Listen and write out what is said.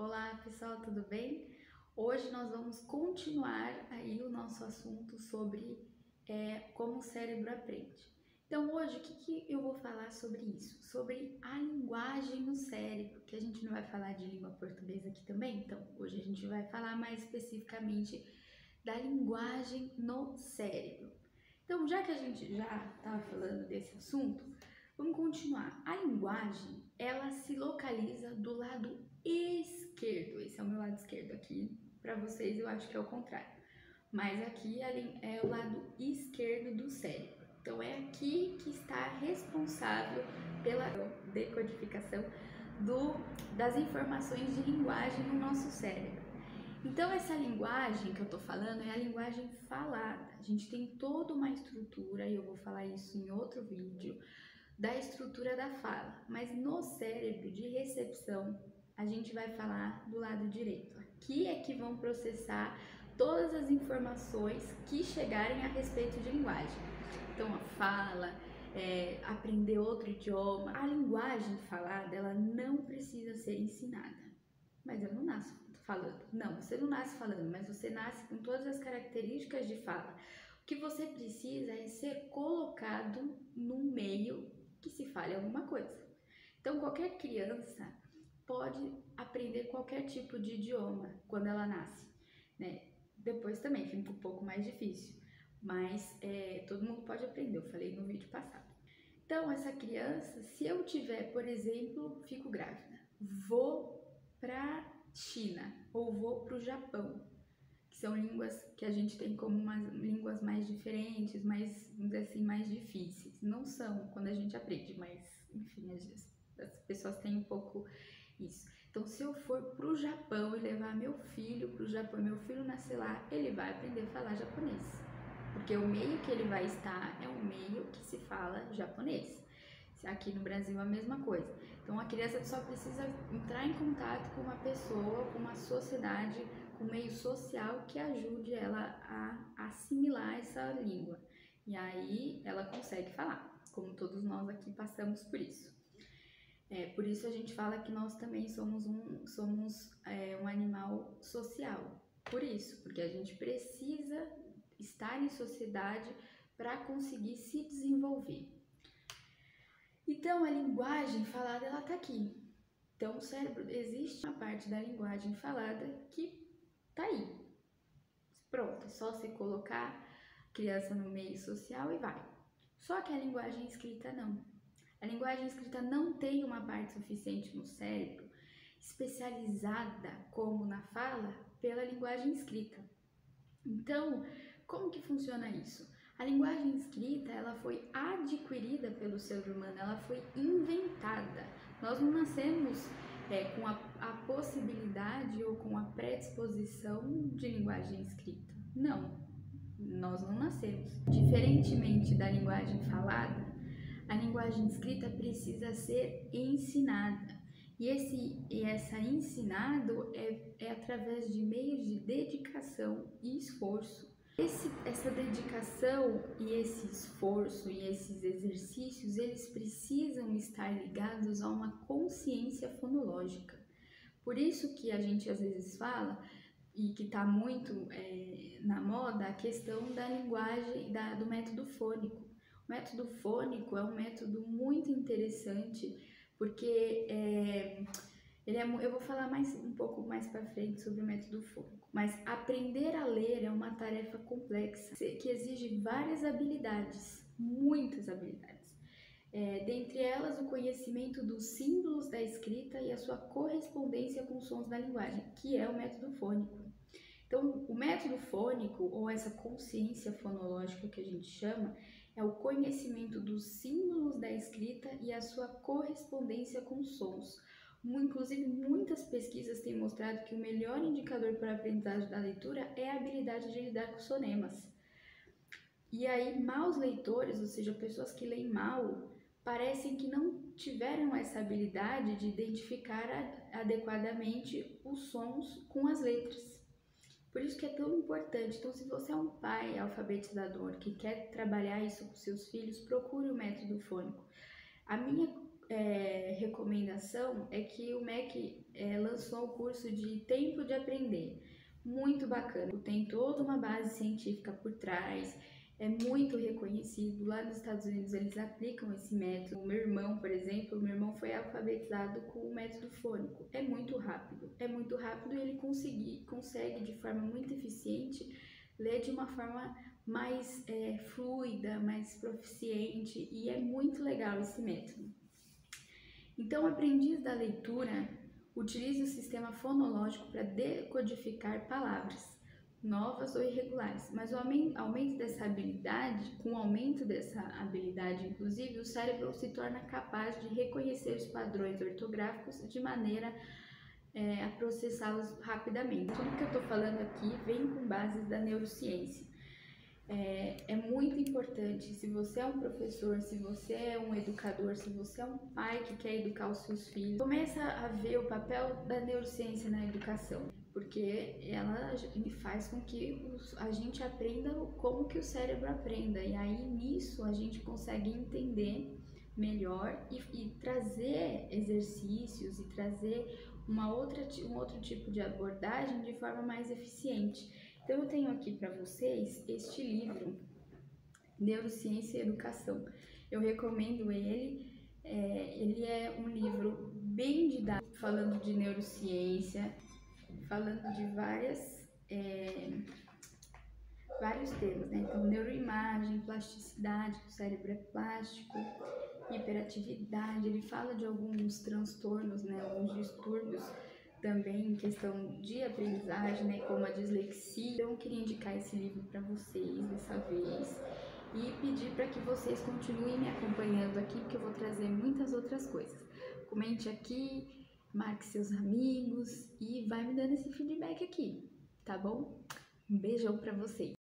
Olá pessoal, tudo bem? Hoje nós vamos continuar aí o nosso assunto sobre como o cérebro aprende. Então hoje o que eu vou falar sobre isso? Sobre a linguagem no cérebro, que a gente não vai falar de língua portuguesa aqui também, então hoje a gente vai falar mais especificamente da linguagem no cérebro. Então já que a gente já estava falando desse assunto, vamos continuar. A linguagem, ela se localiza do lado esquerdo. Esse é o meu lado esquerdo aqui. Para vocês, eu acho que é o contrário. Mas aqui é o lado esquerdo do cérebro. Então, é aqui que está responsável pela decodificação das informações de linguagem no nosso cérebro. Então, essa linguagem que eu tô falando é a linguagem falada. A gente tem toda uma estrutura, e eu vou falar isso em outro vídeo, da estrutura da fala, mas no cérebro de recepção a gente vai falar do lado direito. Aqui é que vão processar todas as informações que chegarem a respeito de linguagem. Então a fala, aprender outro idioma. A linguagem falada, ela não precisa ser ensinada. Mas eu não nasço falando. Não, você não nasce falando, mas você nasce com todas as características de fala. O que você precisa é ser colocado num meio que se fale alguma coisa. Então, qualquer criança pode aprender qualquer tipo de idioma quando ela nasce, né? Depois também fica um pouco mais difícil, mas todo mundo pode aprender, eu falei no vídeo passado. Então, essa criança, se eu tiver, por exemplo, fico grávida, vou para China ou vou para o Japão, que são línguas que a gente tem como umas línguas mais diferentes, mais, vamos dizer assim, mais difíceis. Não são quando a gente aprende, mas, enfim, as pessoas têm um pouco isso. Então, se eu for para o Japão e levar meu filho para o Japão e meu filho nascer lá, ele vai aprender a falar japonês. Porque o meio que ele vai estar é um meio que se fala japonês. Aqui no Brasil é a mesma coisa. Então a criança só precisa entrar em contato com uma pessoa, com uma sociedade, com um meio social que ajude ela a assimilar essa língua. E aí ela consegue falar, como todos nós aqui passamos por isso. Por isso a gente fala que nós também somos um animal social. Por isso, porque a gente precisa estar em sociedade para conseguir se desenvolver. Então, a linguagem falada, ela tá aqui. Então, o cérebro, existe uma parte da linguagem falada que tá aí. Pronto, é só se colocar a criança no meio social e vai. Só que a linguagem escrita não. A linguagem escrita não tem uma parte suficiente no cérebro especializada, como na fala, pela linguagem escrita. Então, como que funciona isso? A linguagem escrita, ela foi adquirida pelo ser humano, ela foi inventada. Nós não nascemos com a possibilidade ou com a predisposição de linguagem escrita. Não, nós não nascemos. Diferentemente da linguagem falada, a linguagem escrita precisa ser ensinada. E essa ensinado é através de meios de dedicação e esforço. Essa dedicação e esse esforço e esses exercícios, eles precisam estar ligados a uma consciência fonológica. Por isso que a gente às vezes fala, e que está muito na moda, a questão da linguagem, do método fônico. O método fônico é um método muito interessante, porque eu vou falar um pouco mais para frente sobre o método fônico, mas aprender a ler é uma tarefa complexa, que exige várias habilidades, muitas habilidades. Dentre elas, o conhecimento dos símbolos da escrita e a sua correspondência com os sons da linguagem, que é o método fônico. Então, o método fônico, ou essa consciência fonológica que a gente chama, é o conhecimento dos símbolos da escrita e a sua correspondência com os sons. Inclusive, muitas pesquisas têm mostrado que o melhor indicador para a aprendizagem da leitura é a habilidade de lidar com sonemas. E aí, maus leitores, ou seja, pessoas que leem mal, parecem que não tiveram essa habilidade de identificar adequadamente os sons com as letras. Por isso que é tão importante. Então, se você é um pai alfabetizador que quer trabalhar isso com seus filhos, procure o método fônico. A minha recomendação é que o MEC lançou o curso de Tempo de Aprender. Muito bacana, tem toda uma base científica por trás, é muito reconhecido. Lá nos Estados Unidos eles aplicam esse método. O meu irmão, por exemplo, foi alfabetizado com o método fônico. É muito rápido e ele consegue de forma muito eficiente ler de uma forma mais fluida, mais proficiente, e é muito legal esse método. Então, o aprendiz da leitura utiliza o sistema fonológico para decodificar palavras novas ou irregulares, mas com o aumento dessa habilidade, inclusive, o cérebro se torna capaz de reconhecer os padrões ortográficos de maneira a processá-los rapidamente. Tudo que eu estou falando aqui vem com bases da neurociência. É muito importante, se você é um professor, se você é um educador, se você é um pai que quer educar os seus filhos, começa a ver o papel da neurociência na educação, porque ela faz com que a gente aprenda como que o cérebro aprenda, e aí nisso a gente consegue entender melhor e trazer exercícios e trazer um outro tipo de abordagem de forma mais eficiente. Então, eu tenho aqui para vocês este livro, Neurociência e Educação. Eu recomendo ele. Ele é um livro bem didático, falando de neurociência, falando de vários temas, né? Então, neuroimagem, plasticidade, o cérebro é plástico, hiperatividade. Ele fala de alguns transtornos, né? Alguns distúrbios também em questão de aprendizagem, né, como a dislexia. Então, eu queria indicar esse livro para vocês dessa vez e pedir para que vocês continuem me acompanhando aqui, porque eu vou trazer muitas outras coisas. Comente aqui, marque seus amigos e vai me dando esse feedback aqui, tá bom? Um beijão para vocês!